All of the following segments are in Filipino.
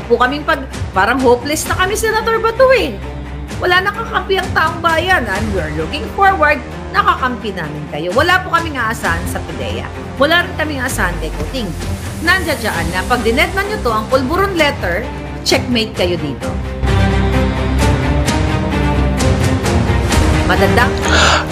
po kaming parang hopeless na kami, Senator Bato eh. Wala nakakampi ang taong bayan and we're looking forward nakakampi namin kayo. Wala po kaming aasahan sa PIDEA. Wala rin kaming aasahan kay Kuting. Nandiyan na pag dinedman nyo to, ang pulburon letter, checkmate kayo dito. Madanda.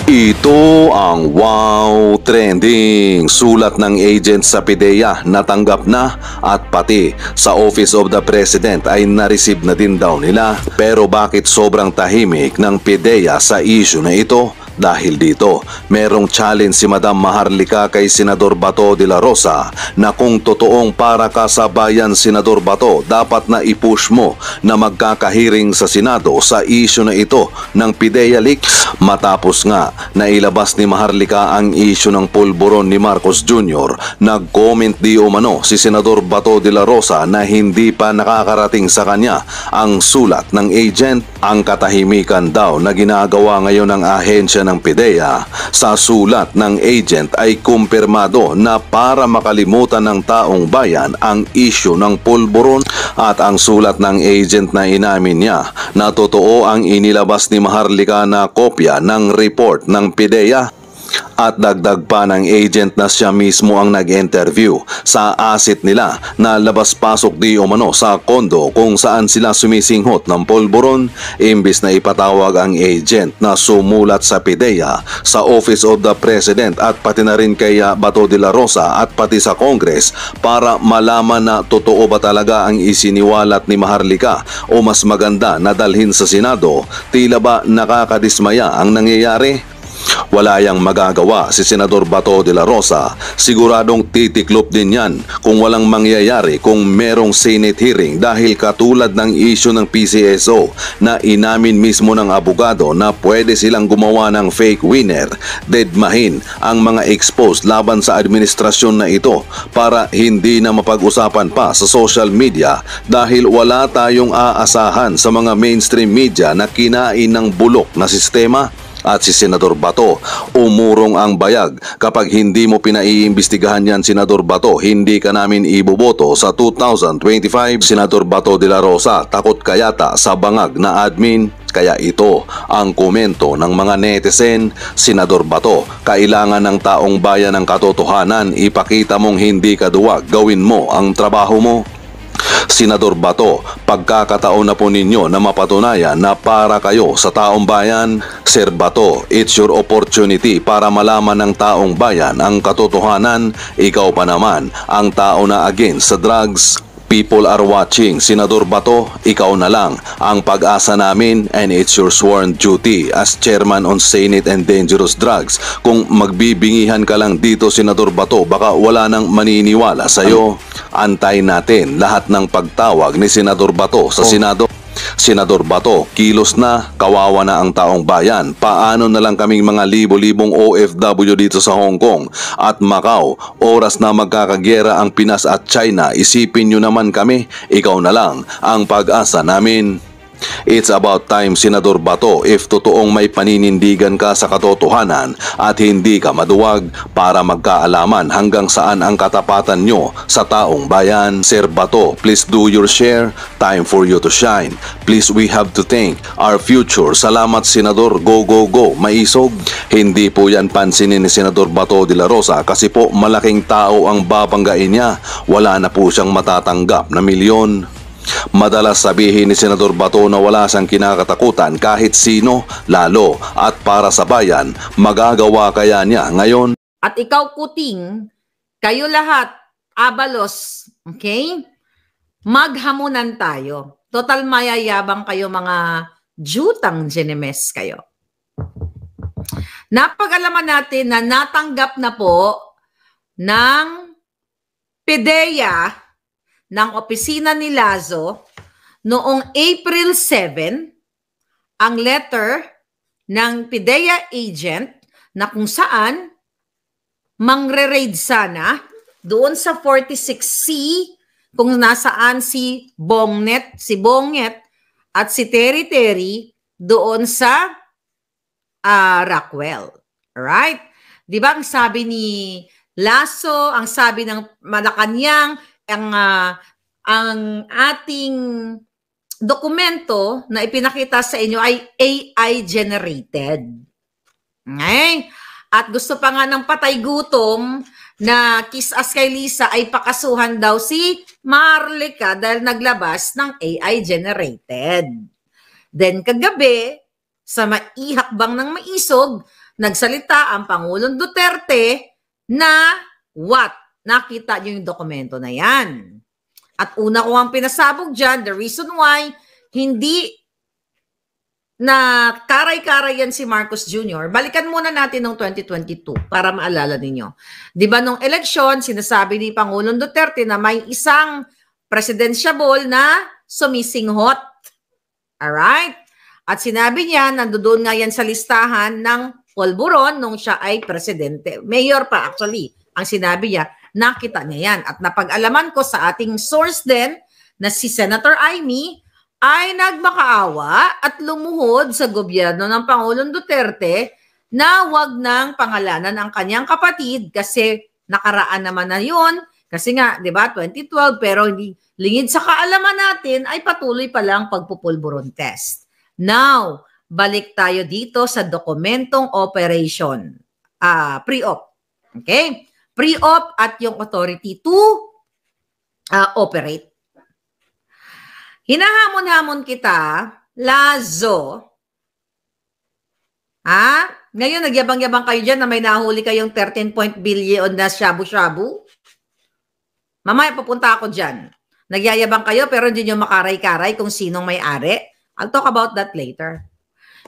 Ito ang wow trending. Sulat ng agent sa PIDEA natanggap na at pati sa Office of the President ay na-receive na din daw nila. Pero bakit sobrang tahimik ng PIDEA sa issue na ito? Dahil dito, merong challenge si Madam Maharlika kay Senador Bato de la Rosa na kung totoong para ka sa bayan, Senador Bato, dapat na i-push mo na magkakahiring sa Senado sa issue na ito ng PIDEA leaks. Matapos nga na ilabas ni Maharlika ang issue ng pulburon ni Marcos Jr., nag-comment di umano si Senador Bato de la Rosa na hindi pa nakakarating sa kanya ang sulat ng agent. Ang katahimikan daw na ginagawa ngayon ng ahensya ng PIDEA sa sulat ng agent ay kumpirmado na para makalimutan ng taong bayan ang issue ng pulburon. At ang sulat ng agent na inamin niya na totoo ang inilabas ni Maharlika na kopya ng report ng PIDEA. At dagdag pa ng agent na siya mismo ang nag-interview sa asset nila na labas-pasok di umano sa kondo kung saan sila sumisinghot ng pulburon. Imbis na ipatawag ang agent na sumulat sa PIDEA, sa Office of the President at pati na rin kay Bato de la Rosa at pati sa Congress para malaman na totoo ba talaga ang isiniwalat ni Maharlika o mas maganda na dalhin sa Senado, tila ba nakakadismaya ang nangyayari? Wala yang magagawa si Senador Bato de la Rosa. Siguradong titiklop din yan kung walang mangyayari kung merong Senate hearing dahil katulad ng issue ng PCSO na inamin mismo ng abogado na pwede silang gumawa ng fake winner, dedmahin ang mga exposed laban sa administrasyon na ito para hindi na mapag-usapan pa sa social media dahil wala tayong aasahan sa mga mainstream media na kinain ng bulok na sistema. At si Senador Bato, umurong ang bayag. Kapag hindi mo pinaiimbestigahan yan, Senador Bato, hindi ka namin iboboto sa 2025. Senador Bato de la Rosa, takot kayata sa bangag na admin? Kaya ito ang komento ng mga netizen. Senador Bato, kailangan ng taong bayan ng katotohanan. Ipakita mong hindi ka duwag, gawin mo ang trabaho mo. Senador Bato, pagkakataon na po ninyo na mapatunayan na para kayo sa taong bayan. Sir Bato, it's your opportunity para malaman ng taong bayan ang katotohanan. Ikaw pa naman ang tao na against sa drugs. People are watching. Senador Bato, ikaw na lang ang pag-asa namin and it's your sworn duty as Chairman on Senate and Dangerous Drugs. Kung magbibingihan ka lang dito, Senador Bato, baka wala nang maniniwala sa'yo. Antayin natin lahat ng pagtawag ni Senador Bato sa Senado. Senador Bato, kilos na, kawawa na ang taong bayan. Paano na lang kaming mga libo-libong OFW dito sa Hong Kong at Macau? Oras na magkakagyera ang Pinas at China. Isipin nyo naman kami, ikaw na lang ang pag-asa namin. It's about time, Senador Bato, if totoong may paninindigan ka sa katotohanan at hindi ka maduwag para magkaalaman hanggang saan ang katapatan nyo sa taong bayan. Sir Bato, please do your share. Time for you to shine. Please, we have to think our future. Salamat, Senador. Go, go, go. Maisog. Hindi po yan pansinin ni Senador Bato de la Rosa kasi po malaking tao ang babanggain niya. Wala na po siyang matatanggap na milyon. Madalas sabihin ni Senador Bato na wala siyang kinakatakutan kahit sino, lalo at para sa bayan. Magagawa kaya niya ngayon? At ikaw, Kuting, kayo lahat, Abalos, okay? Maghamunan tayo. Total mayayabang kayo, mga jutang genemes kayo. Napag-alaman natin na natanggap na po ng PIDEA ng opisina ni Lazo noong April 7 ang letter ng PIDEA agent na kung saan mangre-raid sana doon sa 46C kung nasaan si Bongnet at si Terry doon sa Rockwell. Alright? Di ba ang sabi ni Lazo, ang sabi ng Malacanang, ang ang ating dokumento na ipinakita sa inyo ay AI generated. Okay? At gusto pa nga ng patay gutom na kiss as kay Lisa ay pakasuhan daw si Marlica dahil naglabas ng AI generated. Then kagabi, sa maihakbang ng maisog, nagsalita ang Pangulong Duterte na what? Nakita niyo yung dokumento na yan. At una ko ang pinasabog dyan, the reason why hindi na karay-karay yan si Marcos Jr., balikan muna natin ng 2022 para maalala ninyo. Di ba nung eleksyon, sinasabi ni Pangulong Duterte na may isang presidensyable na sumisinghot. Alright? At sinabi niya, nandoon nga yan sa listahan ng polburon nung siya ay presidente. Mayor pa actually, ang sinabi niya, nakita niya yan. At napag-alaman ko sa ating source din na si Senator Amy ay nagmakaawa at lumuhod sa gobyerno ng Pangulong Duterte na wag nang pangalanan ang kanyang kapatid kasi nakaraan naman na yun. Kasi nga, di ba, 2012, pero hindi lingid sa kaalaman natin ay patuloy pa lang pagpupulburon test. Now, balik tayo dito sa dokumentong operation, pre-op. Okay? Pre-op at yung authority to operate. Hinahamon-hamon kita, Lazo. Ngayon, nagyabang-yabang kayo dyan na may nahuli kayong 13 billion na shabu-shabu. Mamaya papunta ako dyan. Nagyayabang kayo pero hindi nyo makaray-karay kung sinong may-ari. I'll talk about that later.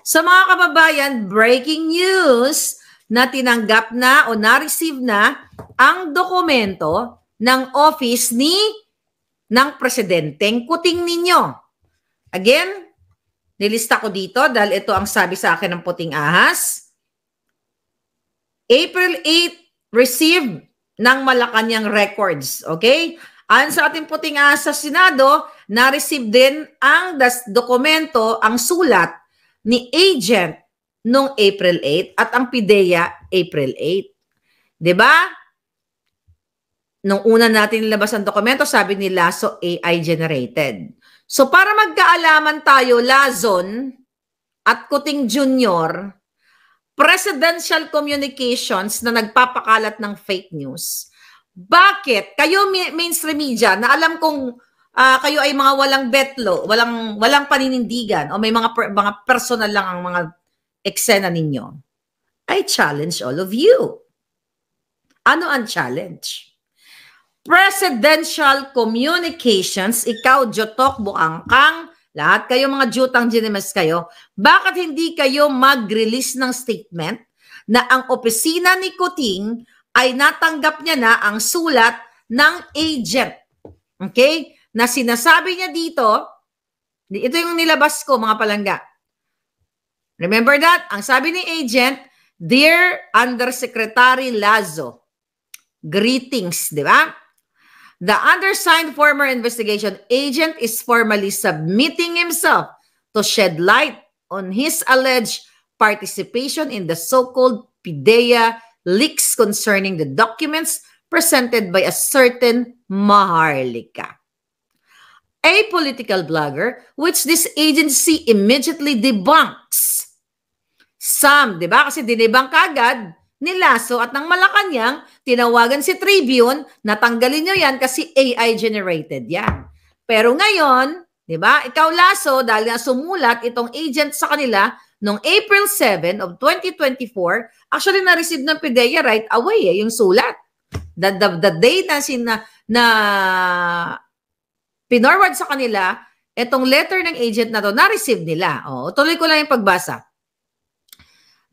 Sa mga kababayan, breaking news na tinanggap na o na-receive na ang dokumento ng office ng presidenteng kuting ninyo. Again, nilista ko dito dahil ito ang sabi sa akin ng puting ahas. April 8, received ng Malacanang Records. Okay? Ayon sa ating puting ahas sa Senado, na-receive din ang dokumento, ang sulat ni agent noong April 8 at ang PIDEA April 8. Diba? Nung una natin nilabas ang dokumento, sabi ni Lazo AI generated. So para magkaalaman tayo, Lazon at Kuting Junior, presidential communications na nagpapakalat ng fake news. Bakit? Kayo mainstream media na alam kong kayo ay mga walang betlo, walang paninindigan o may mga personal lang ang mga eksena ninyo. I challenge all of you. Ano ang challenge? Presidential communications, ikaw, Jotok, Buangkang, lahat kayo mga jutang ginimes kayo, bakit hindi kayo mag-release ng statement na ang opisina ni Kuting ay natanggap niya na ang sulat ng agent? Okay? Na sinasabi niya dito, ito yung nilabas ko mga palangga. Remember that? Ang sabi ni agent, Dear Undersecretary Lazo, greetings, di ba? The undersigned former investigation agent is formally submitting himself to shed light on his alleged participation in the so-called PIDEA leaks concerning the documents presented by a certain Maharlika, a political blogger, which this agency immediately debunks. Some, di ba? Kasi dinibang kagad ni Lazo at ng Malacanang, tinawagan si Tribune, natanggalin nyo yan kasi AI generated yan. Pero ngayon, di ba, ikaw Lazo, dahil nga sumulat itong agent sa kanila, noong April 7 of 2024, actually na-receive ng PIDEA right away yung sulat. The day na pinorward sa kanila, itong letter ng agent na to, na-receive nila. Tuloy ko lang yung pagbasa.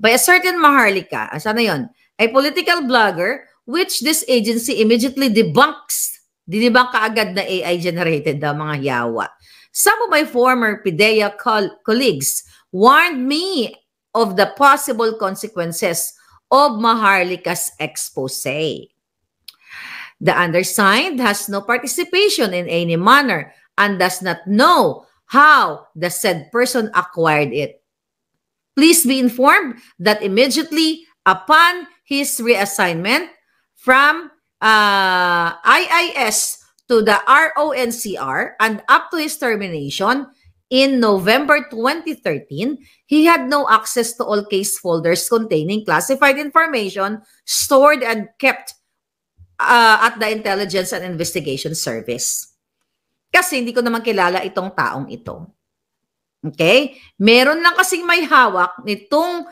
By a certain Maharlika, sana yon, a political blogger, which this agency immediately debunks. Dinibang kaagad na AI generated daw mga yawa. Some of my former PIDEA colleagues warned me of the possible consequences of Maharlika's expose. The undersigned has no participation in any manner and does not know how the said person acquired it. Please be informed that immediately upon his reassignment from IIS to the RONCR and up to his termination in November 2013, he had no access to all case folders containing classified information stored and kept at the Intelligence and Investigation Service. Kasi hindi ko naman kilala itong taong ito. Okay? Meron lang kasing may hawak nitong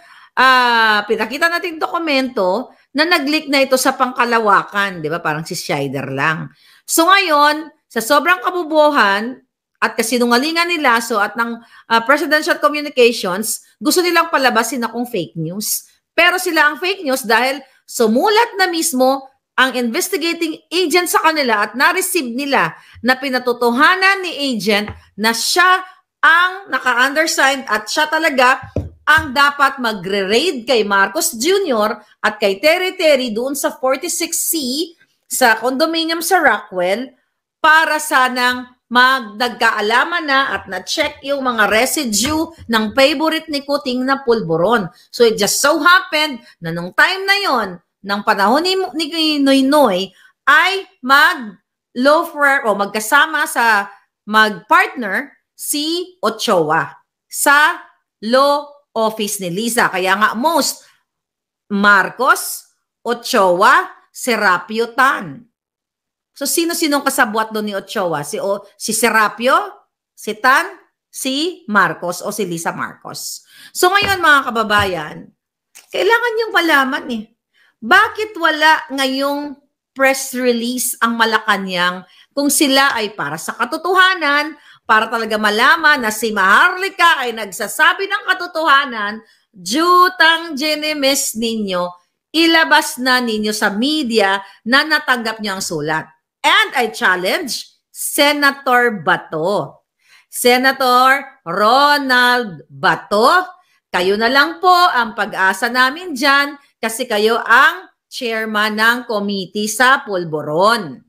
pinakita nating dokumento na nag-leak na ito sa pangkalawakan, di ba? Parang si Scheider lang. So ngayon, sa sobrang kabubuhan at kasinungalingan ni Lasso at ng Presidential Communications, gusto nilang palabasin akong fake news. Pero sila ang fake news dahil sumulat na mismo ang investigating agent sa kanila at na-receive nila na pinatotohanan ni agent na siya ang naka-undersigned at siya talaga ang dapat magre-raid kay Marcos Jr. at kay Terry doon sa 46C sa condominium sa Rockwell para sanang nagkaalaman na at na-check yung mga residue ng favorite ni Kuting na pulburon. So it just so happened na nung time na yon, ng panahon ni Noynoy, ay mag-loafer o magkasama sa mag-partner si Ochoa sa law office ni Liza. Kaya nga most Marcos, Ochoa, Serapio Tan. So, sino-sinong kasabwat doon ni Ochoa? Si Serapio, si Tan, si Marcos o si Lisa Marcos. So, ngayon mga kababayan, kailangan niyong malaman bakit wala ngayong press release ang Malacanang kung sila ay para sa katotohanan, para talaga malaman na si Maharlika ay nagsasabi ng katotohanan, jutang ginemes ninyo, ilabas na ninyo sa media na natanggap niyo ang sulat. And I challenge Senator Bato. Senator Ronald Bato, kayo na lang po ang pag-asa namin dyan kasi kayo ang chairman ng committee sa Pulburon.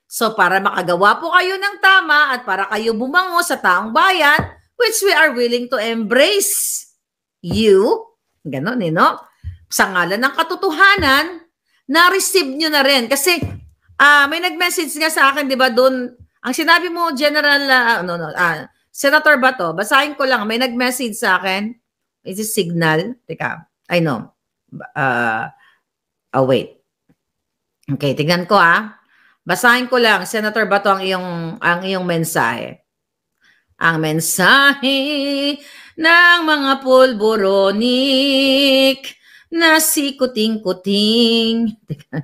So para makagawa po kayo ng tama at para kayo bumango sa taong bayan, which we are willing to embrace you, ganon no? Sa ngalan ng katotohanan, na-receive nyo na rin. Kasi may nag-message nga sa akin, di ba, doon, ang sinabi mo, General, Senator Bato, basahin ko lang, may nag-message sa akin. Is it signal? Teka, I know. Wait. Okay, tingnan ko Basahin ko lang, Senator Bato, ang iyong mensahe. Ang mensahe ng mga pulburonik na si Kuting-Kuting. Teka,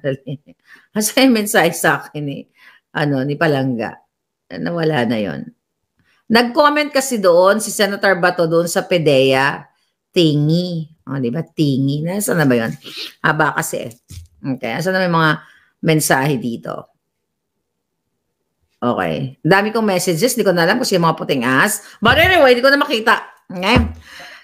kasi yung mensahe sa akin ni Palangga. Nawala na yon. Nag-comment kasi doon si Senator Bato doon sa PDEA, tingi. Di ba? Tingi. Nasaan na ba yun? Haba kasi. Okay. Nasaan na may mga mensahe dito? Okay. Dami kong messages. Di ko na alam kung sino mga puting as. But anyway, di ko na makita. Okay.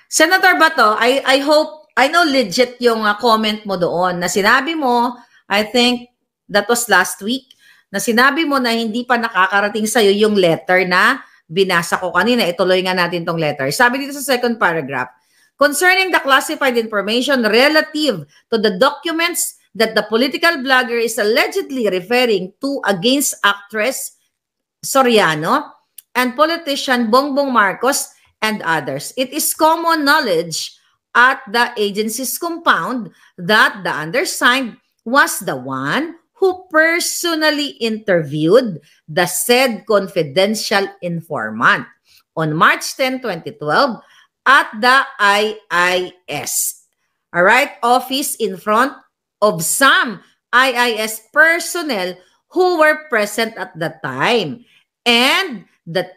Senator Bato, I hope, I know legit yung comment mo doon na sinabi mo, I think, that was last week, na sinabi mo na hindi pa nakakarating sa'yo yung letter na binasa ko kanina. Ituloy nga natin tong letter. Sabi dito sa second paragraph, concerning the classified information relative to the documents that the political blogger is allegedly referring to against actress Soriano and politician Bongbong Marcos and others. It is common knowledge at the agency's compound that the undersigned was the one who personally interviewed the said confidential informant on March 10, 2012 at the IIS. Alright, office in front of some IIS personnel who were present at the time. And the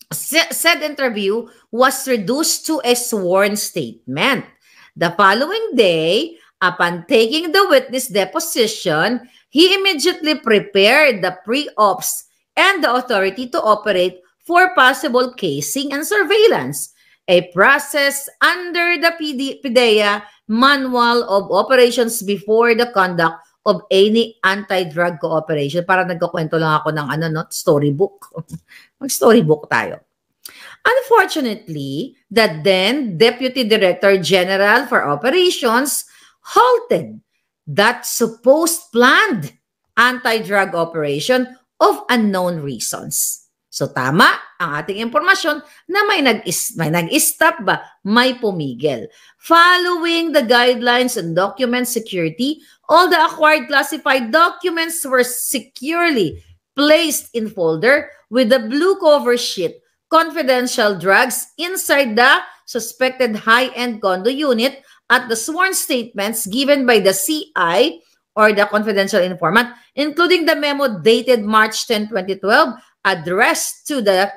said interview was reduced to a sworn statement. The following day, upon taking the witness deposition, he immediately prepared the pre-ops and the authority to operate for possible casing and surveillance, a process under the PDEA Manual of Operations before the conduct of any anti-drug cooperation. Para nagkukwento lang ako ng storybook. Mag-storybook tayo. Unfortunately, the then Deputy Director General for Operations halted that supposed planned anti-drug operation of unknown reasons. So tama ang ating impormasyon na may nag-stop ba, may pumigil. Following the guidelines on document security, all the acquired classified documents were securely placed in folder with the blue cover sheet, confidential drugs inside the suspected high-end condo unit at the sworn statements given by the CI or the confidential informant, including the memo dated March 10, 2012, addressed to the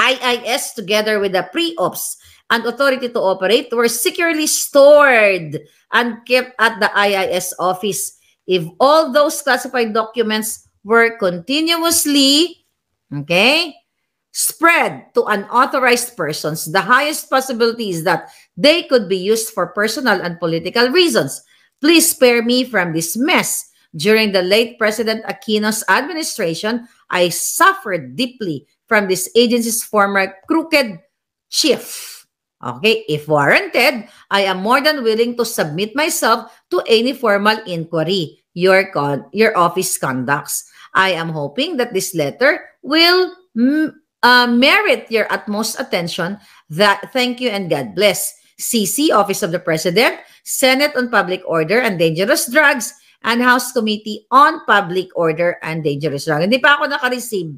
IIS together with the pre-ops and authority to operate, were securely stored and kept at the IIS office. If all those classified documents were continuously, spread to unauthorized persons, the highest possibility is that they could be used for personal and political reasons. Please spare me from this mess. During the late President Aquino's administration, I suffered deeply from this agency's former crooked chief. Okay, if warranted, I am more than willing to submit myself to any formal inquiry your office conducts. I am hoping that this letter will merit your utmost attention. Thank you and God bless. CC, Office of the President, Senate on Public Order and Dangerous Drugs, and House Committee on Public Order and Dangerous Drugs. Hindi pa ako naka-receive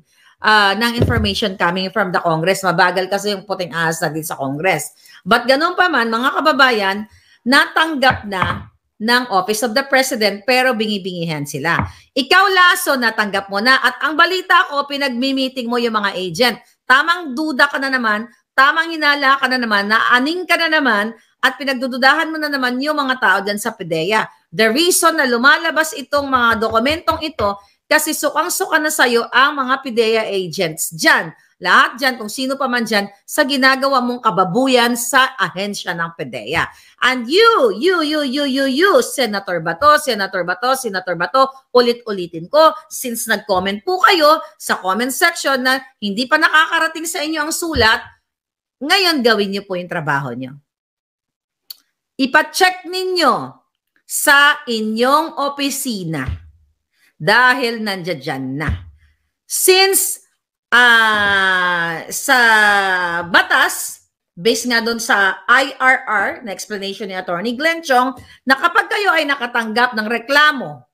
ng information coming from the Congress. Mabagal kasi yung puting ahas na din sa Congress. But ganun pa man, mga kababayan, natanggap na ng Office of the President pero bingi-bingihan sila. Ikaw, Lasso, natanggap mo na. At ang balita ko, pinag-meeting mo yung mga agent. Tamang duda ka na naman, tamang hinala ka na naman, naaning ka na naman, at pinagdududahan mo na naman yung mga tao dyan sa PDEA. The reason na lumalabas itong mga dokumentong ito, kasi sukang-suka na sa'yo ang mga PDEA agents dyan. Lahat dyan, kung sino pa man dyan, sa ginagawa mong kababuyan sa ahensya ng PDEA. And you, Senator Bato, ulit-ulitin ko, since nag-comment po kayo sa comment section na hindi pa nakakarating sa inyo ang sulat, ngayon gawin niyo po yung trabaho niyo. Ipa-check ninyo sa inyong opisina dahil nandiyan na. Since sa batas, based nga doon sa IRR, na explanation ni Attorney Glenn Chong, na kapag kayo ay nakatanggap ng reklamo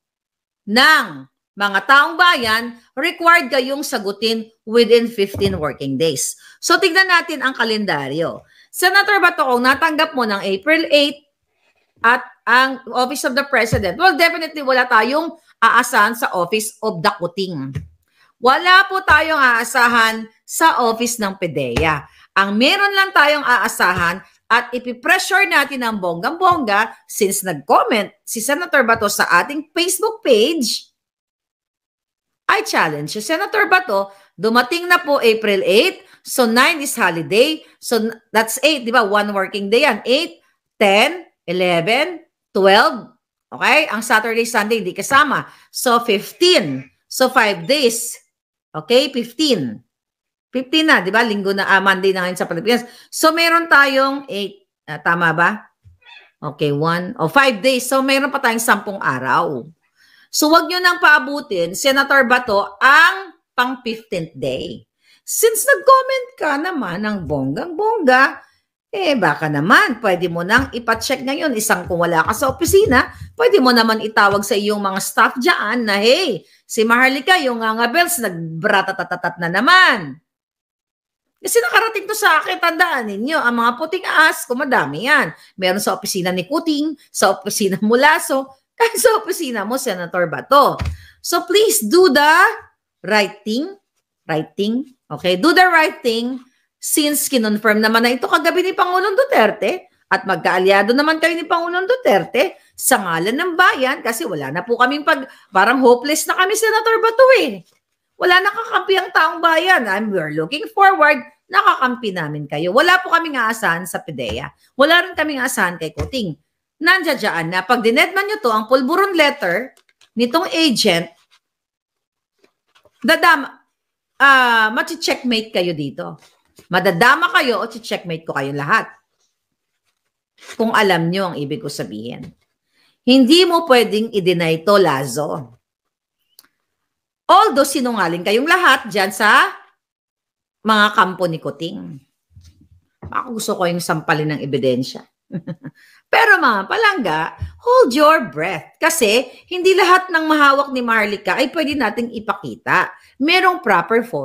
ng mga taong bayan, required kayong sagutin within 15 working days. So, tignan natin ang kalendaryo. Senator Bato, kung natanggap mo ng April 8 at ang Office of the President, well, definitely wala tayong aasahan sa Office of the Kuting. Wala po tayong aasahan sa Office ng PDEA. Ang meron lang tayong aasahan at ipipressure natin ang bonggang-bongga since nag-comment si Senator Bato sa ating Facebook page, I challenge you, Senator Bato, dumating na po April 8, so 9 is holiday, so that's 8, di ba? 1 working day yan. 8, 10, 11, 12, okay? Ang Saturday, Sunday, hindi kasama. So 15, so 5 days, okay? 15 na, di ba? Linggo na, Monday na ngayon sa Pilipinas. So meron tayong 8, tama ba? Okay, 5 days, so meron pa tayong 10 araw. So, wag nyo nang paabutin, Senator Bato, ang pang 15th day. Since nag-comment ka naman ng bonggang-bongga, baka naman, pwede mo nang ipacheck ngayon. Kung wala ka sa opisina, pwede mo naman itawag sa iyong mga staff dyan na, hey, si Maharlika, yung nga bells, nagbratatatatat na naman. Kasi nakarating to sa akin, tandaan ninyo, ang mga puting ahas, kumadami yan. Meron sa opisina ni Kuting, sa opisina mo Lasso, kahit sa opisina mo, Senator Bato. So, please do the right thing. Okay? Do the right thing since kinonfirm naman na ito kagabi ni Pangulong Duterte at magkaalyado naman kayo ni Pangulong Duterte sa ngalan ng bayan kasi wala na po kaming parang hopeless na kami, Senator Bato eh. Wala nakakampi ang taong bayan. We're looking forward, nakakampi namin kayo. Wala po kaming aasahan sa PDEA. Wala rin kaming aasahan kay Kuting. Nandiyan na pag dinedman nyo to, ang pulburon letter nitong agent, mati-checkmate kayo dito. Madadama kayo o checkmate ko kayo lahat. Kung alam nyo ang ibig ko sabihin. Hindi mo pwedeng i-deny to, Lazo. Although sinungaling kayong lahat dyan sa mga kampo ni Kuting. Ako gusto ko yung sampalin ng ebidensya. Pero mga palangga, hold your breath. Kasi hindi lahat ng mahawak ni Marlica ay pwede nating ipakita. Merong proper form.